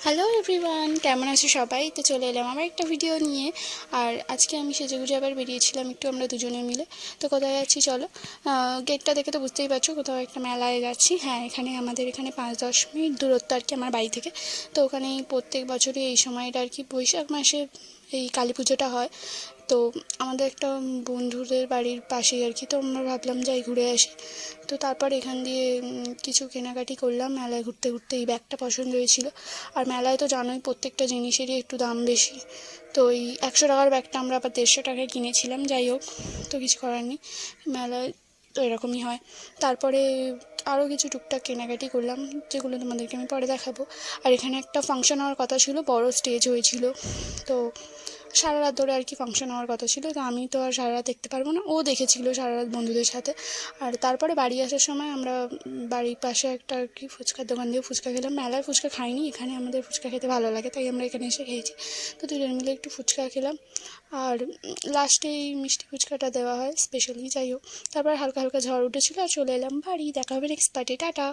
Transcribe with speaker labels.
Speaker 1: Hello everyone, কেমন আছো সবাই? তো চলে এলাম আমার একটা ভিডিও নিয়ে। আর আজকে আমি সেজেগুজে আবার বেরিয়েছিলাম একটু আমরা দুজনে মিলে। তো কোথায় যাচ্ছি চলো। গেটটা দেখে তো বুঝতেই পারছো কোথাও একটা মেলায় যাচ্ছি। হ্যাঁ, আমাদের এখানে 5-10 মিনিট দূরত্ব আর কি আমার বাড়ি থেকে। তো ওখানেই প্রত্যেক বছরই এই সময়টা আর কি বৈশাখ মাসে এই কালী পুজোটা হয়। তো আমাদের একটা বন্ধুদের বাড়ির পাশেই আর কি, তো আমরা ভাবলাম যাই ঘুরে আসি। তো তারপর এখান দিয়ে কিছু কেনাকাটি করলাম মেলায় ঘুরতে ঘুরতে। এই ব্যাগটা পছন্দ হয়েছিল। আর মেলায় তো জানোই প্রত্যেকটা জিনিসেরই একটু দাম বেশি। তো ওই 100 টাকার ব্যাগটা আমরা আবার 150 টাকায় কিনেছিলাম। যাই হোক, তো কিছু করার নেই, মেলায় তো এরকমই হয়। তারপরে আরও কিছু টুকটাক কেনাকাটি করলাম, যেগুলো তোমাদেরকে আমি পরে দেখাবো। আর এখানে একটা ফাংশন হওয়ার কথা ছিল, বড় স্টেজ হয়েছিল। তো সারা রাত ধরে আর কি ফাংশন হওয়ার কথা ছিল। তো আমি তো আর সারা রাত দেখতে পারবো না, ও দেখেছিল সারা রাত বন্ধুদের সাথে। আর তারপরে বাড়ি আসার সময় আমরা বাড়ির পাশে একটা আর কি ফুচকার দোকান দিয়ে ফুচকা খেলাম। মেলায় ফুচকা খাইনি, এখানে আমাদের ফুচকা খেতে ভালো লাগে তাই আমরা এখানে এসে খেয়েছি। তো দুজন মিলে একটু ফুচকা খেলাম। আর লাস্টে এই মিষ্টি ফুচকাটা দেওয়া হয় স্পেশালি। যাই হোক, তারপর হালকা হালকা ঝড় উঠেছিল আর চলে এলাম বাড়ি। দেখা হবে নেক্সট পার্টি, টাটা।